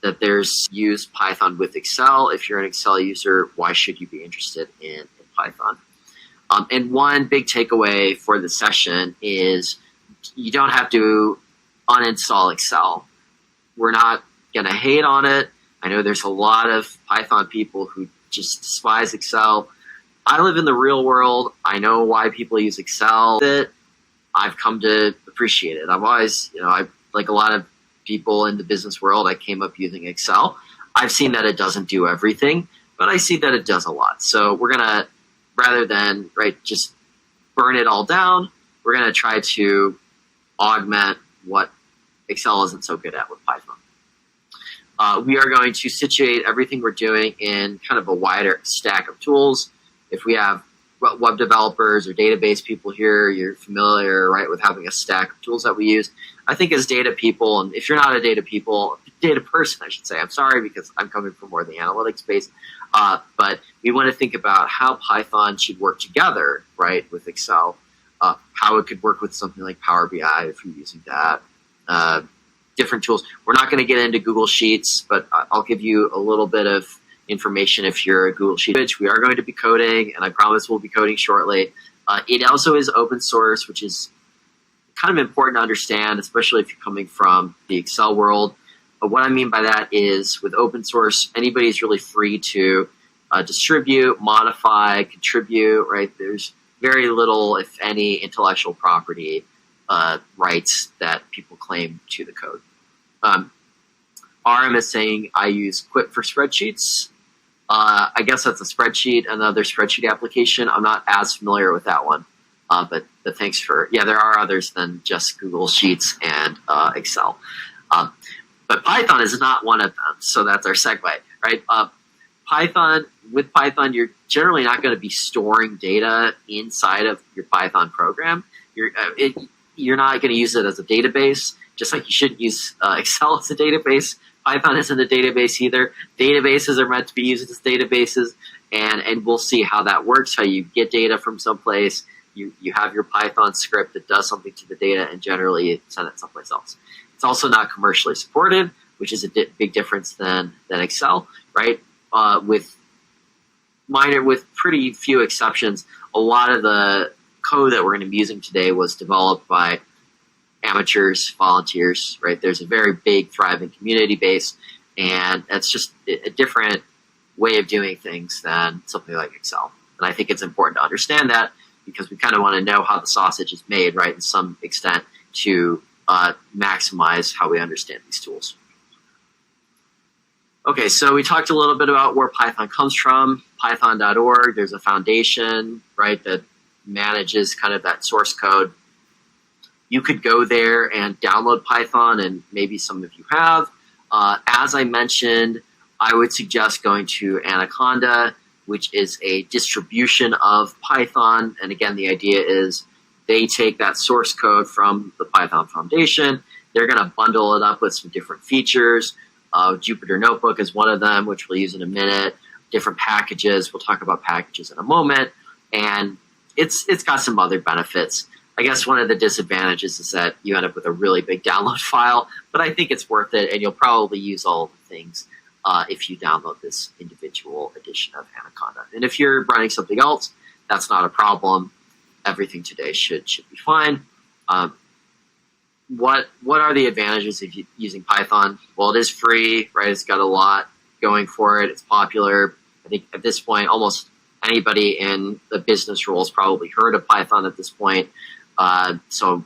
that there's use Python with Excel. If you're an Excel user, why should you be interested in Python? And one big takeaway for the session is you don't have to uninstall Excel. We're not going to hate on it. I know there's a lot of Python people who just despise Excel. I live in the real world. I know why people use Excel. I've come to appreciate it. I've always, like a lot of people in the business world, I came up using Excel. I've seen that it doesn't do everything, but I see that it does a lot. So we're going to, rather than just burn it all down, we're going to try to augment what Excel isn't so good at with Python. We are going to situate everything we're doing in kind of a wider stack of tools. If we have web developers or database people here, you're familiar, with having a stack of tools that we use. I think as data people, and if you're not a data person, I should say, I'm sorry because I'm coming from more of the analytics space, but we want to think about how Python should work together, with Excel, how it could work with something like Power BI if you're using that, different tools. We're not going to get into Google Sheets, but I'll give you a little bit of information if you're a Google Sheet. We are going to be coding, and I promise we'll be coding shortly. It also is open source, which is kind of important to understand, especially if you're coming from the Excel world. But what I mean by that is with open source, anybody's really free to distribute, modify, contribute, There's very little, if any, intellectual property rights that people claim to the code. RM is saying I use Quip for spreadsheets. I guess that's a spreadsheet, another spreadsheet application. I'm not as familiar with that one, but thanks for, there are others than just Google Sheets and Excel. But Python is not one of them, so that's our segue, With Python, you're generally not going to be storing data inside of your Python program. You're not going to use it as a database, just like you shouldn't use Excel as a database. Python isn't a database either. Databases are meant to be used as databases, and we'll see how that works, how you get data from someplace. You have your Python script that does something to the data, and generally you send it someplace else. It's also not commercially supported, which is a big difference than Excel, with pretty few exceptions, a lot of the code that we're going to be using today was developed by amateurs, volunteers, There's a very big, thriving community base, and that's just a different way of doing things than something like Excel. And I think it's important to understand that because we kind of want to know how the sausage is made, in some extent, to maximize how we understand these tools. Okay, so we talked a little bit about where Python comes from, python.org. There's a foundation, that manages kind of that source code. You could go there and download Python, and maybe some of you have. As I mentioned, I would suggest going to ANACONDA, which is a distribution of Python. And again, the idea is they take that source code from the Python Foundation. They're going to bundle it up with some different features. Jupyter Notebook is one of them, which we'll use in a minute. Different packages. We'll talk about packages in a moment. And it's got some other benefits. I guess one of the disadvantages is that you end up with a really big download file, but I think it's worth it, and you'll probably use all of the things if you download this individual edition of ANACONDA. And if you're running something else, that's not a problem. Everything today should be fine. What are the advantages of using Python? Well, it is free, It's got a lot going for it. It's popular. I think at this point, almost anybody in the business role has probably heard of Python at this point. So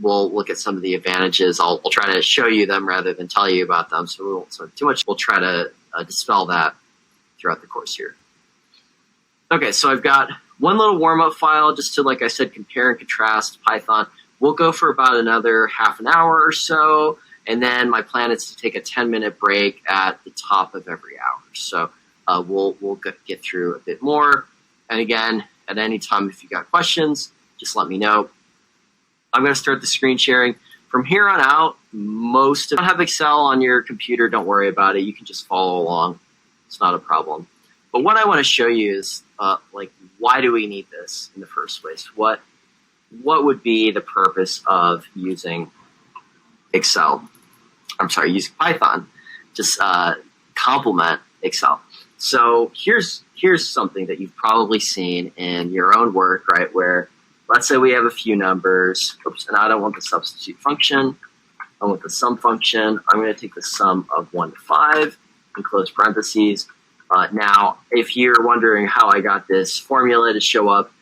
we'll look at some of the advantages. I'll try to show you them rather than tell you about them. So we won't sort too much. We'll try to dispel that throughout the course here. Okay, so I've got one little warm-up file just to, like I said, compare and contrast Python. We'll go for about another half an hour or so, and then my plan is to take a 10-minute break at the top of every hour. So we'll get through a bit more. And again, at any time, if you got questions, just let me know. I'm going to start the screen sharing. From here on out, if you don't have Excel on your computer, don't worry about it. You can just follow along. It's not a problem. But what I want to show you is, why do we need this in the first place? What would be the purpose of using using Python? just complement Excel. So here's something that you've probably seen in your own work, right? Where let's say we have a few numbers. Oops, and I don't want the substitute function. I want the sum function. I'm going to take the sum of 1 to 5 and close parentheses. Now, if you're wondering how I got this formula to show up,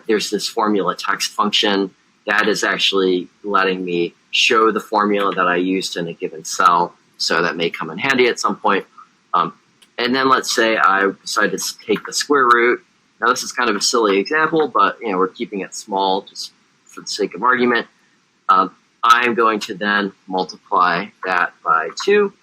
there's this formula text function that is actually letting me show the formula that I used in a given cell. So that may come in handy at some point. And then let's say I decide to take the square root. Now this is kind of a silly example, but we're keeping it small just for the sake of argument. I'm going to then multiply that by 2.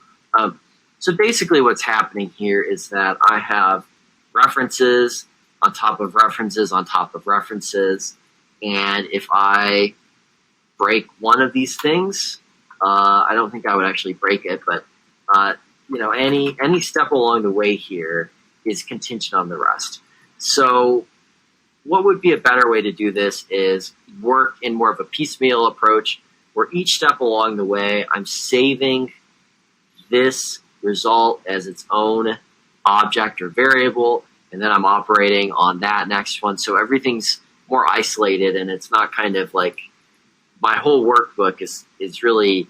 So basically what's happening here is that I have references on top of references on top of references. And if I break one of these things, I don't think I would actually break it, but any step along the way here is contingent on the rest. So what would be a better way to do this is work in more of a piecemeal approach, where each step along the way, I'm saving this result as its own object or variable, and then I'm operating on that next one. So everything's more isolated, and it's not kind of like my whole workbook is really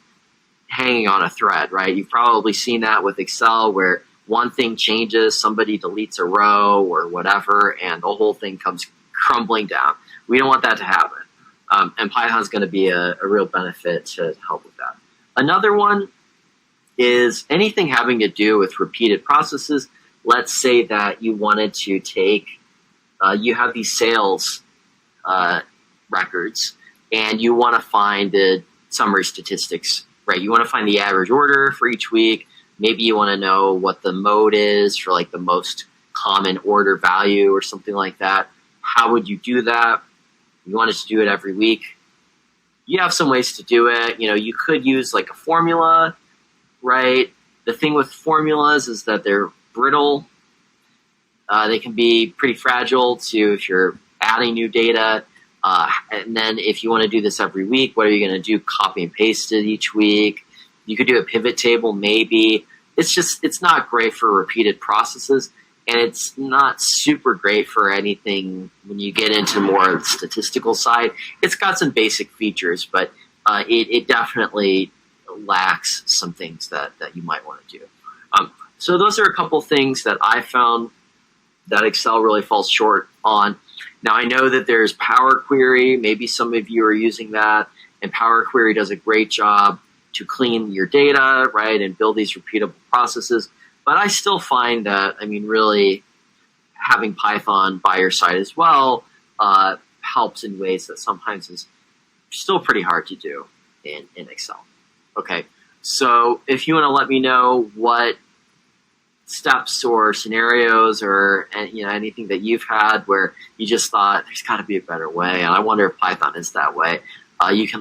hanging on a thread, right? You've probably seen that with Excel, where one thing changes, somebody deletes a row or whatever, and the whole thing comes crumbling down. We don't want that to happen. And Python's going to be a real benefit to help with that. Another one is anything having to do with repeated processes. Let's say that you wanted to take, you have these sales records, and you want to find the summary statistics, right? You want to find the average order for each week. Maybe you want to know what the mode is for like the most common order value or something like that. How would you do that? You want us to do it every week. You have some ways to do it. You could use like a formula, right? The thing with formulas is that they're brittle. They can be pretty fragile too if you're adding new data. And then if you want to do this every week, what are you going to do? Copy and paste it each week. You could do a pivot table, maybe. It's not great for repeated processes, and it's not super great for anything when you get into more of the statistical side. It's got some basic features, but it definitely lacks some things that you might want to do. So those are a couple things that I found that Excel really falls short on. Now, I know that there's Power Query. Maybe some of you are using that, and Power Query does a great job to clean your data, right, and build these repeatable processes. But I still find that, really having Python by your side as well helps in ways that sometimes is still pretty hard to do in Excel. Okay, so if you want to let me know what steps or scenarios or anything that you've had where you just thought there's got to be a better way, and I wonder if Python is that way, you can